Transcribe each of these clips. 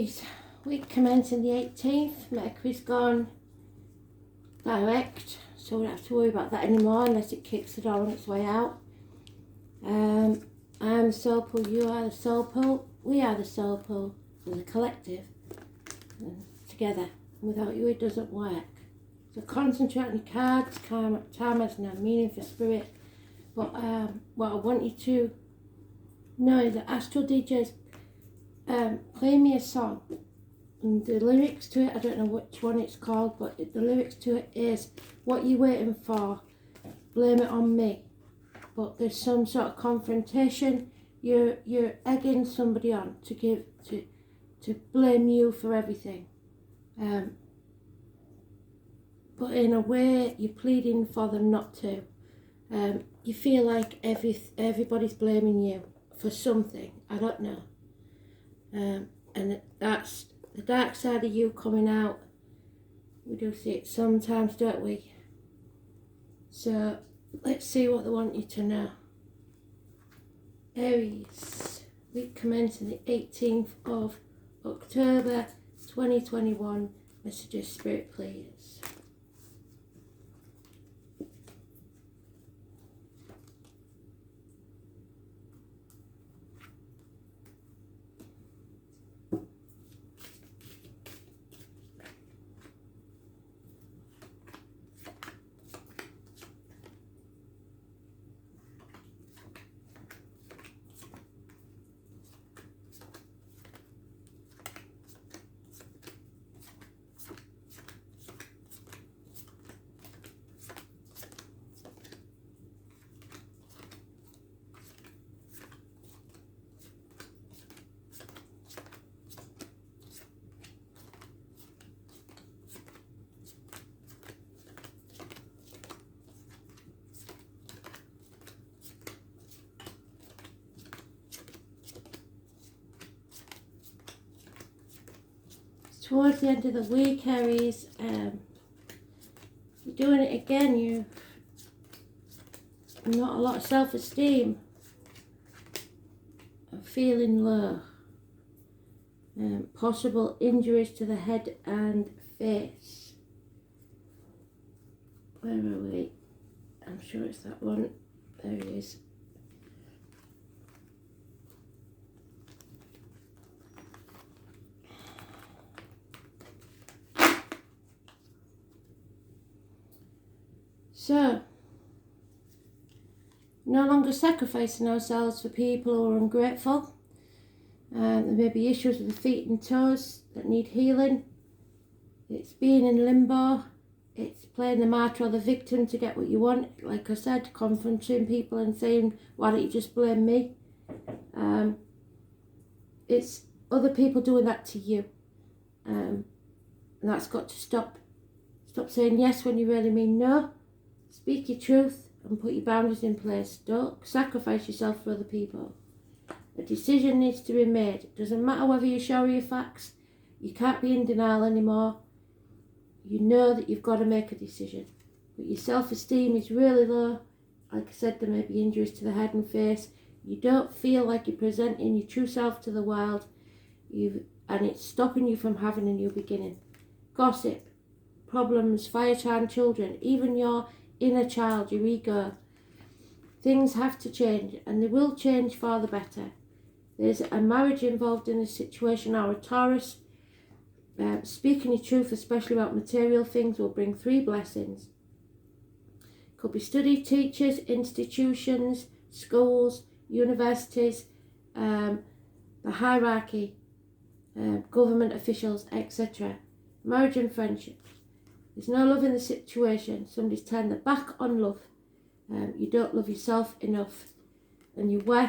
Aries, week commencing the 18th, Mercury's gone direct, so we don't have to worry about that anymore unless it kicks the door on its way out. I am the soul pool, you are the soul pool, we are the soul pool, as a collective, together. Without you it doesn't work. So concentrate on your cards. Time has no meaning for spirit, but what I want you to know is that Astral DJs play me a song, and the lyrics to it, I don't know which one it's called, but the lyrics to it is, what you waiting for, blame it on me. But there's some sort of confrontation, you're egging somebody on to blame you for everything, but in a way you're pleading for them not to. You feel like everybody's blaming you for something, I don't know. And that's the dark side of you coming out. We do see it sometimes, don't we? So let's see what they want you to know. Aries, week commencing the 18th of October 2021. Messages, Spirit, please. Towards the end of the week, Aries, you're doing it again. You've not a lot of self-esteem, feeling low, possible injuries to the head and face. Where are we? I'm sure it's that one. There it is. So, no longer sacrificing ourselves for people who are ungrateful. There may be issues with the feet and toes that need healing. It's being in limbo. It's playing the martyr or the victim to get what you want. Like I said, confronting people and saying, why don't you just blame me? It's other people doing that to you. And that's got to stop. Stop saying yes when you really mean no. Speak your truth and put your boundaries in place. Don't sacrifice yourself for other people. A decision needs to be made. It doesn't matter whether you're sure of your facts. You can't be in denial anymore. You know that you've got to make a decision. But your self-esteem is really low. Like I said, there may be injuries to the head and face. You don't feel like you're presenting your true self to the world. And it's stopping you from having a new beginning. Gossip, problems, fire child children, even your inner child, your ego. Things have to change, and they will change for the better. There's a marriage involved in this situation, or a Taurus. Speaking your truth, especially about material things, will bring 3 blessings. Could be study, teachers, institutions, schools, universities, the hierarchy, government officials, etc. Marriage and friendships. There's no love in the situation. Somebody's turned their back on love. You don't love yourself enough. And you're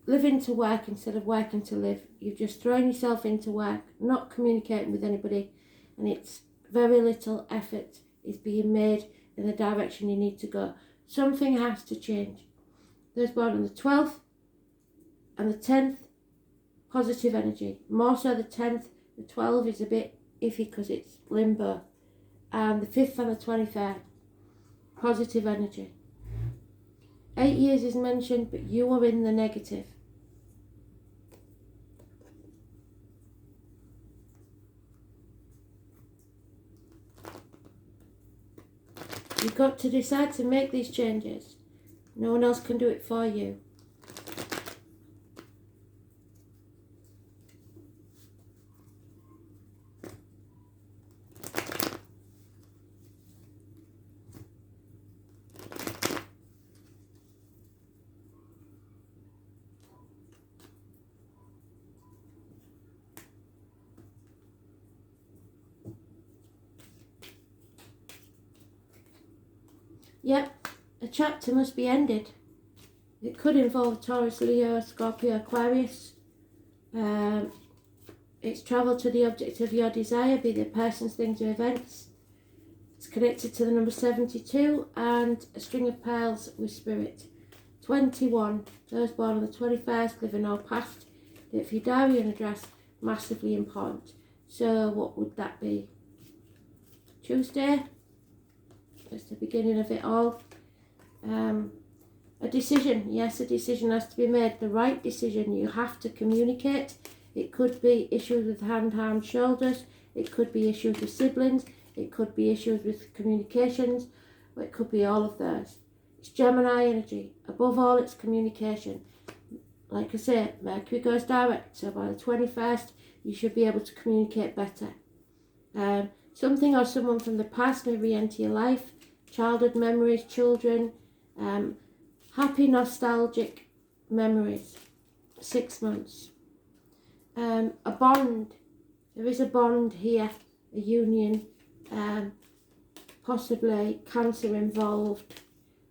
living to work instead of working to live. You've just thrown yourself into work, not communicating with anybody. And it's very little effort is being made in the direction you need to go. Something has to change. Those born on the 12th and the 10th, positive energy. More so the 10th. The 12th is a bit iffy because it's limbo. And the 5th and the 23rd, positive energy. 8 years is mentioned, but you are in the negative. You've got to decide to make these changes. No one else can do it for you. Yep, a chapter must be ended. It could involve Taurus, Leo, Scorpio, Aquarius. It's travel to the object of your desire, be it persons, things or events. It's connected to the number 72 and a string of pearls with spirit. 21, those born on the 21st, living or past. Date for your diary and address, massively important. So what would that be? Tuesday? It's the beginning of it all. A decision, yes, a decision has to be made. The right decision. You have to communicate. It could be issues with hand, arms, shoulders. It could be issues with siblings. It could be issues with communications. Or it could be all of those. It's Gemini energy. Above all, it's communication. Like I say, Mercury goes direct. So by the 21st, you should be able to communicate better. Something or someone from the past may re-enter your life. Childhood memories, children, happy nostalgic memories. 6 months. A bond. There is a bond here, a union, possibly cancer involved,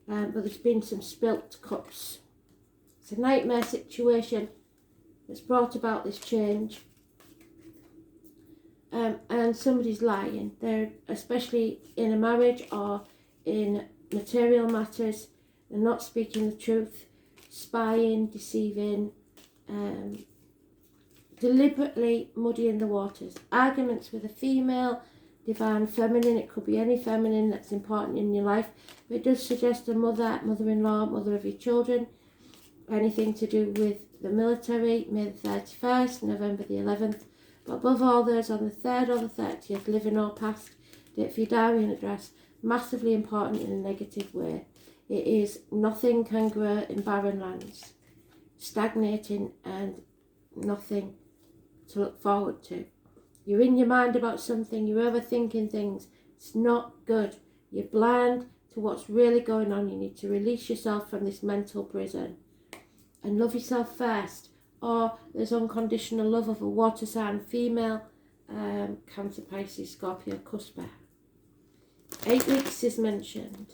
but there's been some spilt cups. It's a nightmare situation that's brought about this change. And somebody's lying. They're, especially in a marriage or in material matters, they're not speaking the truth, spying, deceiving, deliberately muddying the waters. Arguments with a female, divine feminine, it could be any feminine that's important in your life, but it does suggest a mother, mother-in-law, mother of your children, anything to do with the military, May the 31st, November the 11th, but above all those on the 3rd or the 30th, living or past, date for your diary and address, massively important in a negative way. It is nothing can grow in barren lands, stagnating and nothing to look forward to. You're in your mind about something, you're overthinking things. It's not good. You're blind to what's really going on. You need to release yourself from this mental prison and love yourself first. Or there's unconditional love of a water sign female, Cancer, Pisces, Scorpio, Cusper. 8 weeks is mentioned.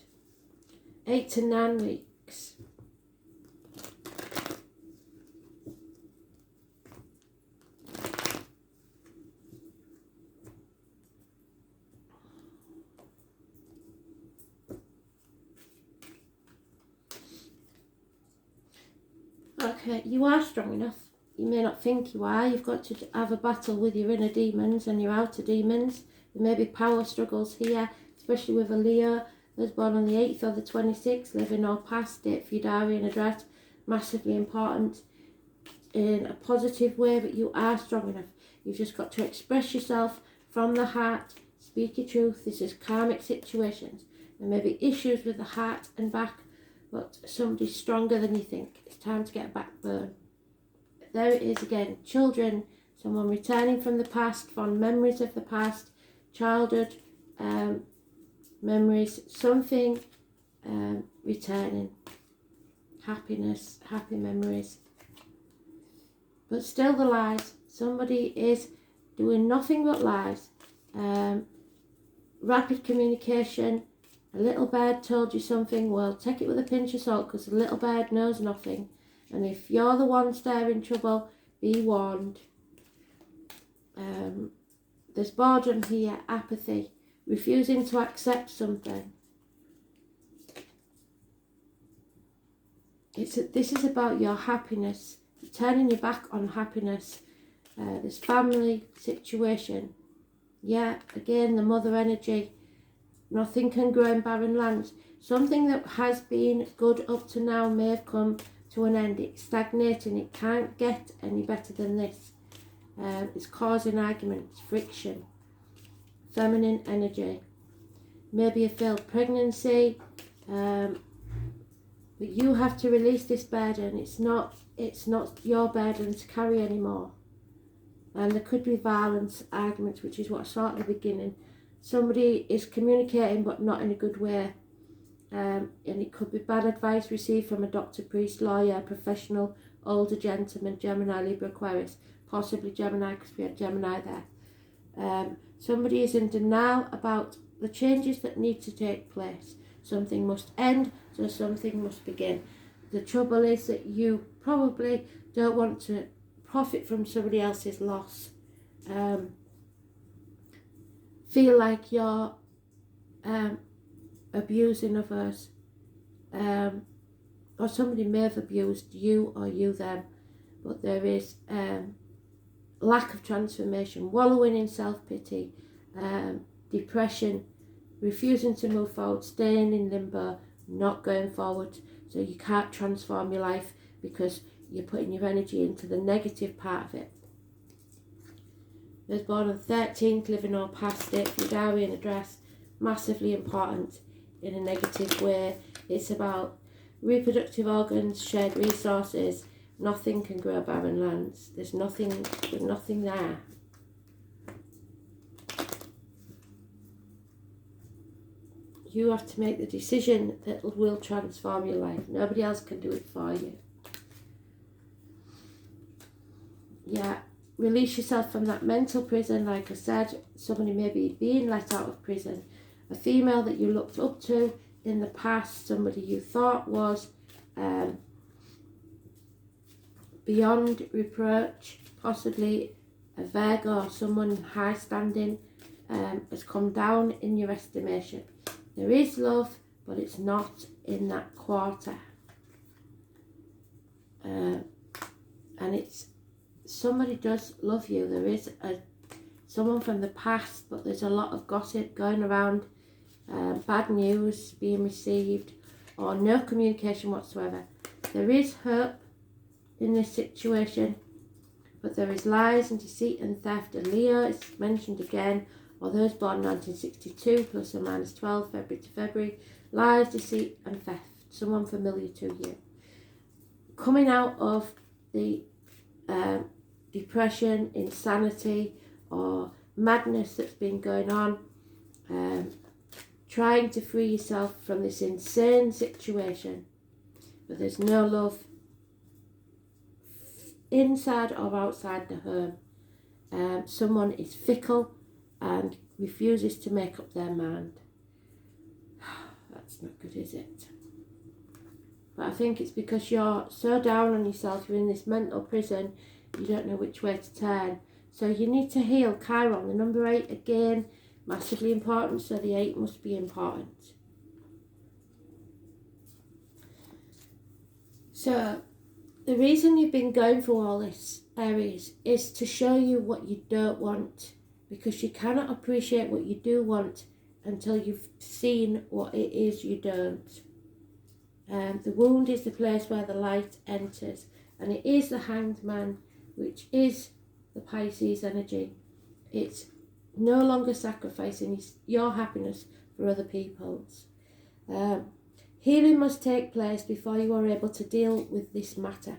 8 to 9 weeks. Okay, you are strong enough. You may not think you are. You've got to have a battle with your inner demons and your outer demons. There may be power struggles here, especially with a Leo that's born on the 8th or the 26th, living or past, date for your diary and address. Massively important in a positive way, but you are strong enough. You've just got to express yourself from the heart, speak your truth. This is karmic situations. There may be issues with the heart and back, but somebody's stronger than you think. It's time to get a backbone. There it is again. Children, someone returning from the past, fond memories of the past, childhood memories, something returning. Happiness, happy memories. But still the lies. Somebody is doing nothing but lies. Rapid communication. A little bird told you something, well, take it with a pinch of salt because the little bird knows nothing. And if you're the one stirring trouble, be warned. There's boredom here, apathy, refusing to accept something. This is about your happiness, turning your back on happiness. This family situation. Yeah, again, the mother energy. Nothing can grow in barren lands. Something that has been good up to now may have come to an end. It's stagnating. It can't get any better than this. It's causing arguments, friction. Feminine energy. maybe a failed pregnancy, but you have to release this burden. It's not your burden to carry anymore. And there could be violence, arguments, which is what I saw at the beginning. Somebody is communicating but not in a good way. And it could be bad advice received from a doctor, priest, lawyer, professional, older gentleman, Gemini, Libra, Aquarius, possibly Gemini because we had Gemini there. Somebody is in denial about the changes that need to take place. Something must end, so something must begin. The trouble is that you probably don't want to profit from somebody else's loss. Feel like you're abusing others, or somebody may have abused you or you them, but there is lack of transformation, wallowing in self-pity, depression, refusing to move forward, staying in limbo, not going forward. So you can't transform your life because you're putting your energy into the negative part of it. Those born on 13th, living or past it, your diary and address, massively important in a negative way. It's about reproductive organs, shared resources. Nothing can grow barren lands. There's nothing there. You have to make the decision that will transform your life. Nobody else can do it for you. Yeah, release yourself from that mental prison. Like I said, somebody may be being let out of prison. A female that you looked up to in the past, somebody you thought was beyond reproach, possibly a Virgo or someone high standing, has come down in your estimation. There is love, but it's not in that quarter. And it's somebody does love you. There is someone from the past, but there's a lot of gossip going around, bad news being received, or no communication whatsoever. There is hope in this situation, but there is lies and deceit and theft. And Leo is mentioned again, or those born 1962 plus or minus 12, February to February. Lies, deceit and theft. Someone familiar to you. Coming out of the depression, insanity or madness that's been going on, trying to free yourself from this insane situation, but there's no love inside or outside the home. Someone is fickle and refuses to make up their mind. That's not good, is it? But I think it's because you're so down on yourself, you're in this mental prison, you don't know which way to turn. So you need to heal. Chiron, the number 8 again, massively important, so the 8 must be important. So the reason you've been going through all this, Aries, is to show you what you don't want, because you cannot appreciate what you do want until you've seen what it is you don't. The wound is the place where the light enters, and it is the Hanged Man, which is the Pisces energy. It's no longer sacrificing your happiness for other people's. Healing must take place before you are able to deal with this matter.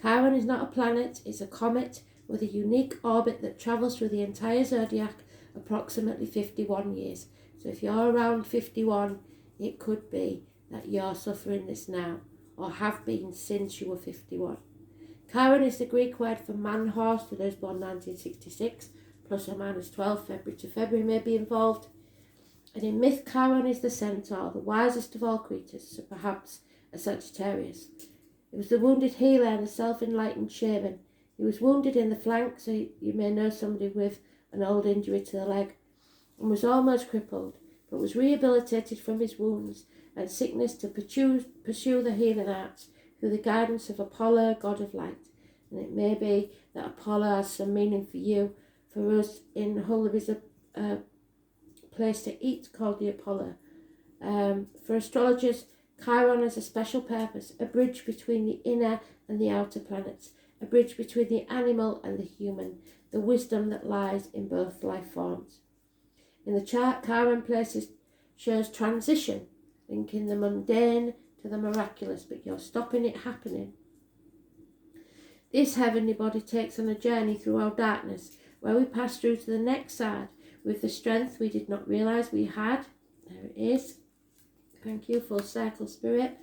Chiron is not a planet, it's a comet with a unique orbit that travels through the entire zodiac, approximately 51 years. So if you're around 51, it could be that you're suffering this now, or have been since you were 51. Chiron is the Greek word for man horse for those born 1966, plus or minus 12, February to February may be involved. And in myth, Chiron is the centaur, the wisest of all creatures, so perhaps a Sagittarius. He was the wounded healer and the self-enlightened shaman. He was wounded in the flank, so you may know somebody with an old injury to the leg, and was almost crippled, but was rehabilitated from his wounds and sickness to pursue the healing arts through the guidance of Apollo, god of light. And it may be that Apollo has some meaning for you. For us in Hull, there is a place to eat called the Apollo. For astrologers, Chiron has a special purpose, a bridge between the inner and the outer planets, a bridge between the animal and the human, the wisdom that lies in both life forms. In the chart, Chiron places shows transition, linking the mundane to the miraculous, but you're stopping it happening. This heavenly body takes on a journey through our darkness, where we pass through to the next side with the strength we did not realise we had. There it is. Thank you, full circle spirit.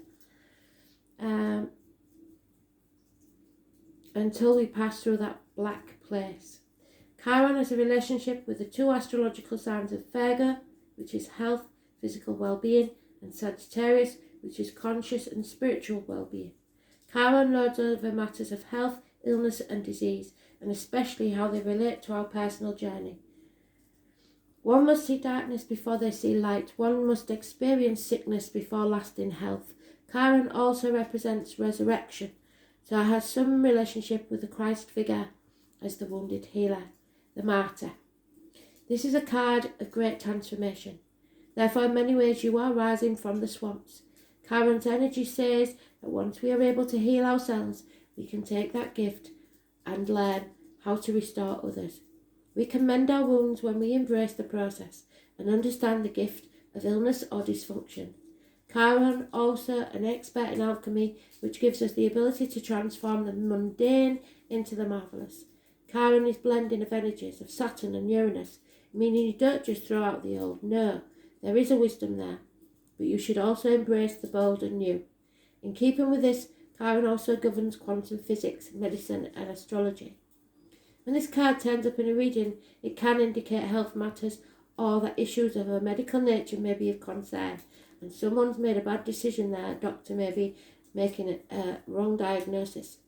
Until we pass through that black place. Chiron has a relationship with the two astrological signs of Virgo, which is health, physical well-being, and Sagittarius, which is conscious and spiritual well-being. Chiron lords over matters of health, illness and disease, and especially how they relate to our personal journey. One must see darkness before they see light. One must experience sickness before lasting health. Chiron also represents resurrection, so it has some relationship with the Christ figure as the wounded healer, the martyr. This is a card of great transformation. Therefore, in many ways, you are rising from the swamps. Chiron's energy says that once we are able to heal ourselves, we can take that gift and learn how to restore others. We can mend our wounds when we embrace the process and understand the gift of illness or dysfunction. Chiron, also an expert in alchemy, which gives us the ability to transform the mundane into the marvellous. Chiron is blending of energies of Saturn and Uranus, meaning you don't just throw out the old. No, there is a wisdom there, but you should also embrace the bold and new. In keeping with this, Chiron also governs quantum physics, medicine and astrology. When this card turns up in a reading, it can indicate health matters or that issues of a medical nature may be of concern, and someone's made a bad decision there. A doctor may be making a wrong diagnosis.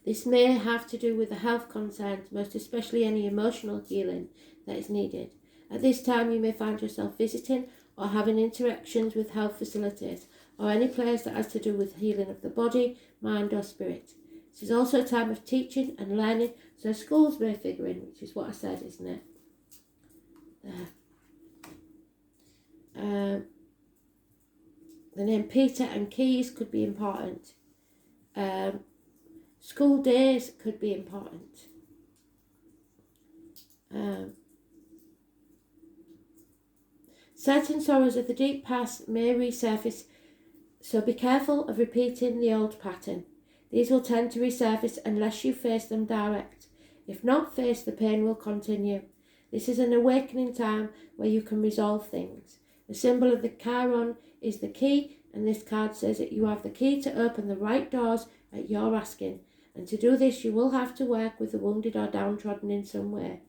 This may have to do with the health concerns, most especially any emotional healing that is needed. At this time, you may find yourself visiting or having interactions with health facilities or any place that has to do with healing of the body, mind or spirit. This is also a time of teaching and learning, so schools may figure in, which is what I said, isn't it? There. The name Peter and Keys could be important. School days could be important. Certain sorrows of the deep past may resurface, so be careful of repeating the old pattern. These will tend to resurface unless you face them direct. If not faced, the pain will continue. This is an awakening time where you can resolve things. The symbol of the Chiron is the key, and this card says that you have the key to open the right doors at your asking. And to do this, you will have to work with the wounded or downtrodden in some way.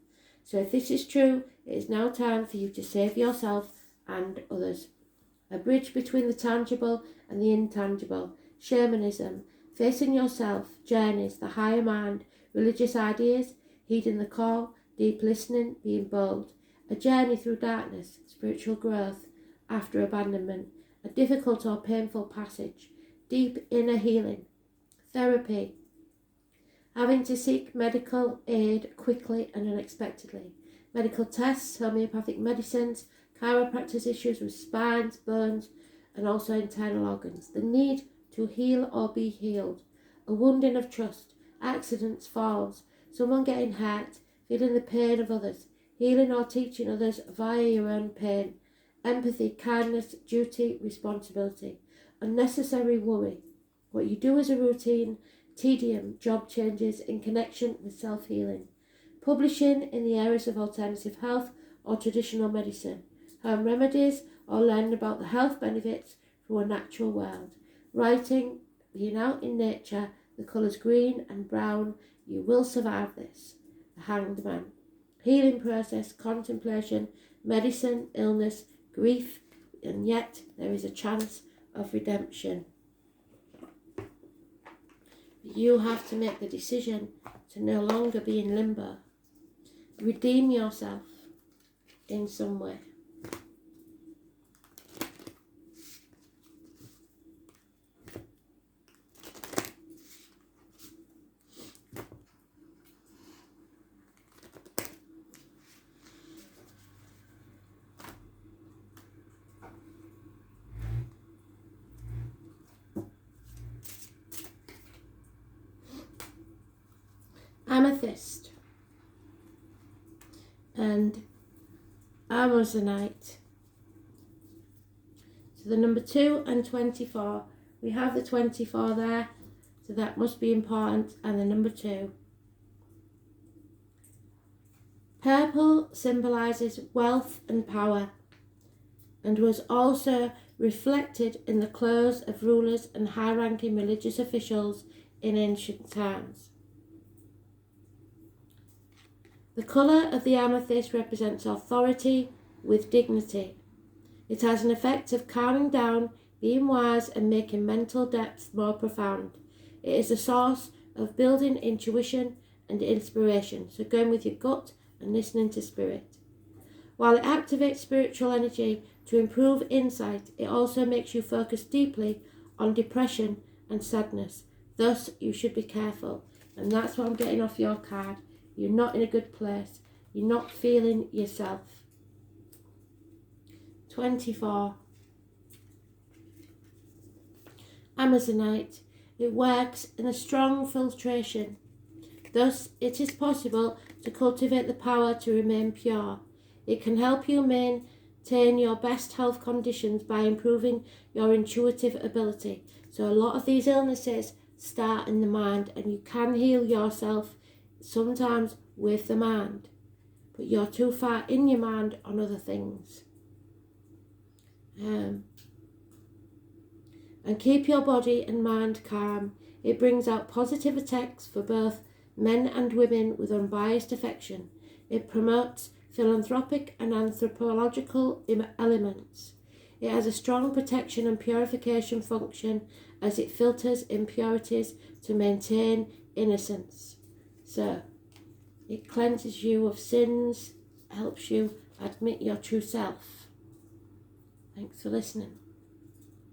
So if this is true, it is now time for you to save yourself and others. A bridge between the tangible and the intangible. Shamanism, facing yourself, journeys, the higher mind, religious ideas, heeding the call, deep listening, being bold. A journey through darkness, spiritual growth, after abandonment, a difficult or painful passage, deep inner healing, therapy, having to seek medical aid quickly and unexpectedly, medical tests, homeopathic medicines, chiropractic issues with spines, bones, and also internal organs, the need to heal or be healed, a wounding of trust, accidents, falls, someone getting hurt, feeling the pain of others, healing or teaching others via your own pain, empathy, kindness, duty, responsibility, unnecessary worry, what you do as a routine, tedium, job changes in connection with self-healing, publishing in the areas of alternative health or traditional medicine, home remedies or learning about the health benefits from a natural world, writing, being out in nature, the colours green and brown, you will survive this, the Hanged Man, healing process, contemplation, medicine, illness, grief, and yet there is a chance of redemption. You have to make the decision to no longer be in limbo. Redeem yourself in some way. Amethyst, and Amazonite. So the number 2 and 24. We have the 24 there, so that must be important, and the number 2. Purple symbolises wealth and power, and was also reflected in the clothes of rulers and high-ranking religious officials in ancient times. The colour of the amethyst represents authority with dignity. It has an effect of calming down, being wise, and making mental depth more profound. It is a source of building intuition and inspiration, so going with your gut and listening to spirit. While it activates spiritual energy to improve insight, it also makes you focus deeply on depression and sadness. Thus, you should be careful. And that's what I'm getting off your card. You're not in a good place. You're not feeling yourself. 24. Amazonite. It works in a strong filtration. Thus, it is possible to cultivate the power to remain pure. It can help you maintain your best health conditions by improving your intuitive ability. So a lot of these illnesses start in the mind, and you can heal yourself sometimes with the mind, but you're too far in your mind on other things. And keep your body and mind calm. It brings out positive effects for both men and women with unbiased affection. It promotes philanthropic and anthropological elements. It has a strong protection and purification function as it filters impurities to maintain innocence. So, it cleanses you of sins, helps you admit your true self. Thanks for listening.